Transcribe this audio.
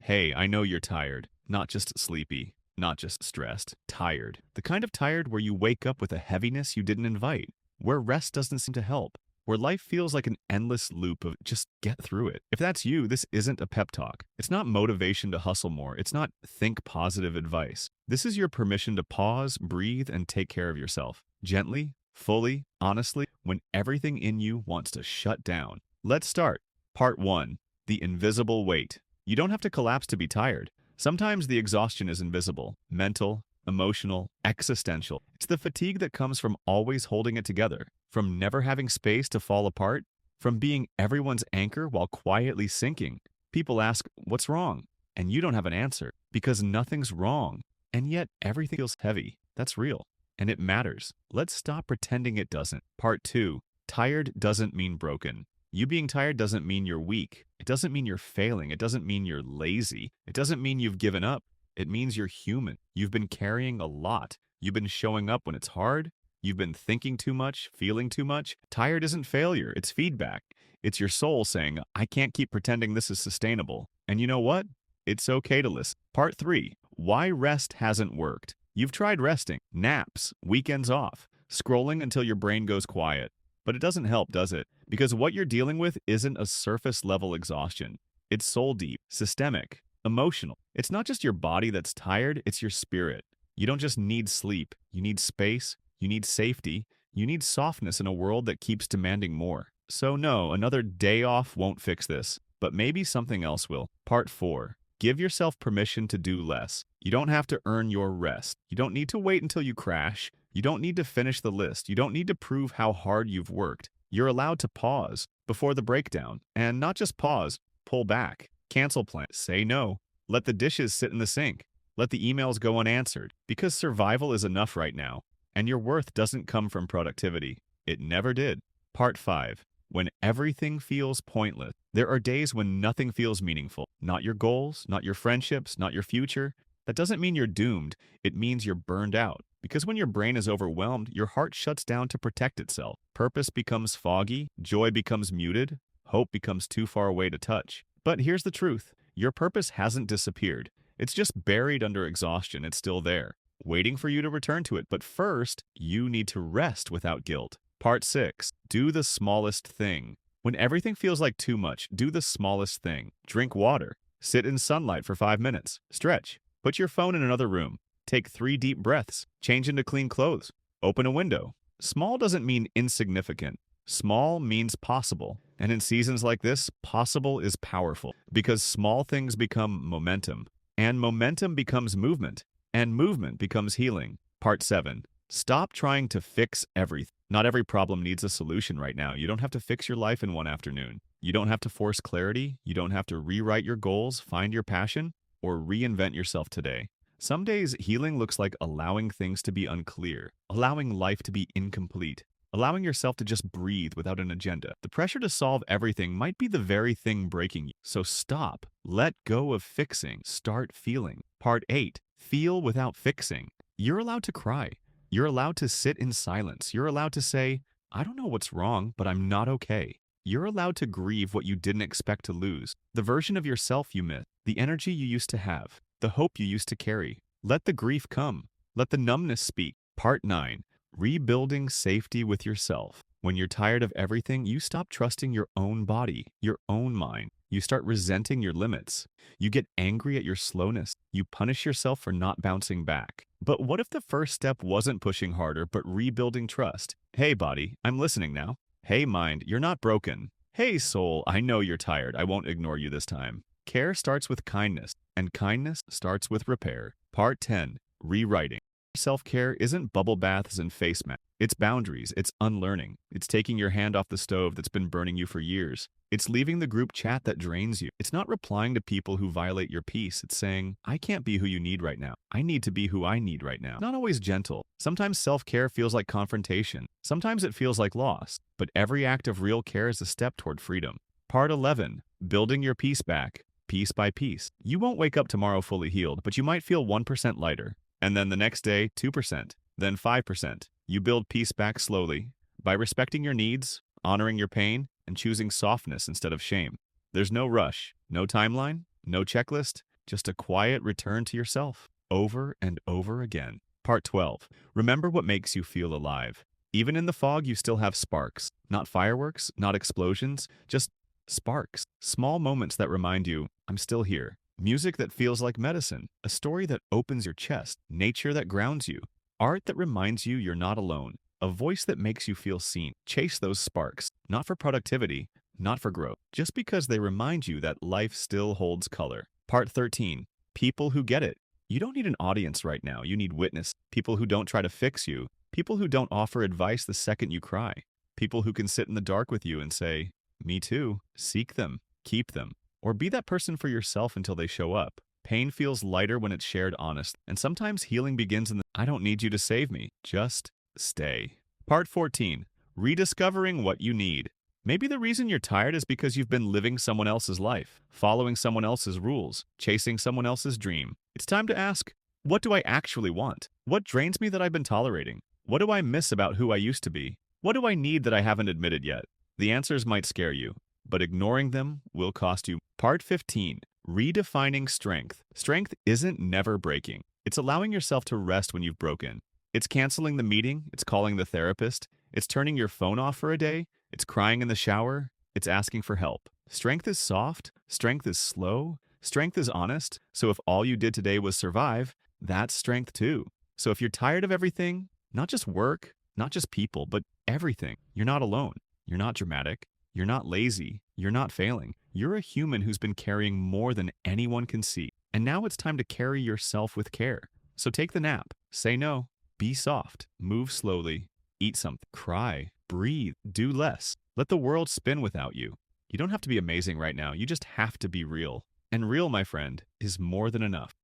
Hey, I know you're tired. Not just sleepy, not just stressed. Tired. The kind of tired where you wake up with a heaviness you didn't invite, where rest doesn't seem to help, where life feels like an endless loop of just get through it. If that's you, this isn't a pep talk. It's not motivation to hustle more. It's not think positive advice. This is your permission to pause, breathe, and take care of yourself. Gently, fully, honestly, when everything in you wants to shut down. Let's start. Part 1. The invisible weight. You don't have to collapse to be tired. Sometimes the exhaustion is invisible, mental, emotional, existential. It's the fatigue that comes from always holding it together, from never having space to fall apart, from being everyone's anchor while quietly sinking. People ask, "What's wrong?" And you don't have an answer because nothing's wrong. And yet everything feels heavy. That's real. And it matters. Let's stop pretending it doesn't. Part 2. Tired doesn't mean broken. You being tired doesn't mean you're weak. It doesn't mean you're failing. It doesn't mean you're lazy. It doesn't mean you've given up. It means you're human. You've been carrying a lot. You've been showing up when it's hard. You've been thinking too much, feeling too much. Tired isn't failure. It's feedback. It's your soul saying, I can't keep pretending this is sustainable. And you know what? It's okay to listen. Part 3. Why rest hasn't worked. You've tried resting, naps, weekends off, scrolling until your brain goes quiet. But it doesn't help, does it? Because what you're dealing with isn't a surface level exhaustion. It's soul deep, systemic, emotional. It's not just your body that's tired, it's your spirit. You don't just need sleep. You need space. You need safety. You need softness in a world that keeps demanding more. So no, another day off won't fix this. But maybe something else will. Part 4. Give yourself permission to do less. You don't have to earn your rest. You don't need to wait until you crash. You don't need to finish the list. You don't need to prove how hard you've worked. You're allowed to pause before the breakdown. And not just pause, pull back, cancel plans, say no. Let the dishes sit in the sink. Let the emails go unanswered. Because survival is enough right now. And your worth doesn't come from productivity. It never did. Part 5. When everything feels pointless. There are days when nothing feels meaningful. Not your goals, not your friendships, not your future. That doesn't mean you're doomed. It means you're burned out. Because when your brain is overwhelmed, your heart shuts down to protect itself. Purpose becomes foggy, joy becomes muted, hope becomes too far away to touch. But here's the truth. Your purpose hasn't disappeared. It's just buried under exhaustion. It's still there, waiting for you to return to it. But first, you need to rest without guilt. Part 6. Do the smallest thing. When everything feels like too much, do the smallest thing. Drink water. Sit in sunlight for 5 minutes. Stretch. Put your phone in another room. Take 3 deep breaths. Change into clean clothes. Open a window. Small doesn't mean insignificant. Small means possible. And in seasons like this, possible is powerful. Because small things become momentum. And momentum becomes movement. And movement becomes healing. Part 7. Stop trying to fix everything. Not every problem needs a solution right now. You don't have to fix your life in one afternoon. You don't have to force clarity. You don't have to rewrite your goals, find your passion, or reinvent yourself today. Some days, healing looks like allowing things to be unclear, allowing life to be incomplete, allowing yourself to just breathe without an agenda. The pressure to solve everything might be the very thing breaking you. So stop. Let go of fixing. Start feeling. Part 8. Feel without fixing. You're allowed to cry. You're allowed to sit in silence. You're allowed to say, I don't know what's wrong, but I'm not okay. You're allowed to grieve what you didn't expect to lose, the version of yourself you missed, the energy you used to have, the hope you used to carry. Let the grief come. Let the numbness speak. Part 9. Rebuilding safety with yourself. When you're tired of everything, you stop trusting your own body, your own mind. You start resenting your limits. You get angry at your slowness. You punish yourself for not bouncing back. But what if the first step wasn't pushing harder, but rebuilding trust? Hey, body, I'm listening now. Hey, mind, you're not broken. Hey, soul, I know you're tired. I won't ignore you this time. Care starts with kindness, and kindness starts with repair. Part 10. Rewriting. Self-care isn't bubble baths and face masks. It's boundaries. It's unlearning. It's taking your hand off the stove that's been burning you for years. It's leaving the group chat that drains you. It's not replying to people who violate your peace. It's saying, I can't be who you need right now. I need to be who I need right now. Not always gentle. Sometimes self-care feels like confrontation. Sometimes it feels like loss. But every act of real care is a step toward freedom. Part 11. Building your peace back, piece by piece. You won't wake up tomorrow fully healed, but you might feel 1% lighter. And then the next day, 2%, then 5%. You build peace back slowly by respecting your needs, honoring your pain, and choosing softness instead of shame. There's no rush, no timeline, no checklist, just a quiet return to yourself, over and over again. Part 12. Remember what makes you feel alive. Even in the fog, you still have sparks. Not fireworks, not explosions, just sparks. Small moments that remind you, I'm still here. Music that feels like medicine. A story that opens your chest. Nature that grounds you. Art that reminds you you're not alone. A voice that makes you feel seen. Chase those sparks. Not for productivity, not for growth. Just because they remind you that life still holds color. Part 13. People who get it. You don't need an audience right now. You need witness. People who don't try to fix you. People who don't offer advice the second you cry. People who can sit in the dark with you and say, me too. Seek them. Keep them. Or be that person for yourself until they show up. Pain feels lighter when it's shared honest, and sometimes healing begins in the I don't need you to save me. Just stay. Part 14. Rediscovering what you need. Maybe the reason you're tired is because you've been living someone else's life, following someone else's rules, chasing someone else's dream. It's time to ask, what do I actually want? What drains me that I've been tolerating? What do I miss about who I used to be? What do I need that I haven't admitted yet? The answers might scare you, but ignoring them will cost you. Part 15. Redefining strength. Strength isn't never breaking. It's allowing yourself to rest when you've broken. It's canceling the meeting. It's calling the therapist. It's turning your phone off for a day. It's crying in the shower. It's asking for help. Strength is soft. Strength is slow. Strength is honest. So if all you did today was survive, that's strength too. So if you're tired of everything, not just work, not just people, but everything, you're not alone. You're not dramatic. You're not lazy. You're not failing. You're a human who's been carrying more than anyone can see. And now it's time to carry yourself with care. So take the nap. Say no. Be soft. Move slowly. Eat something. Cry. Breathe. Do less. Let the world spin without you. You don't have to be amazing right now. You just have to be real. And real, my friend, is more than enough.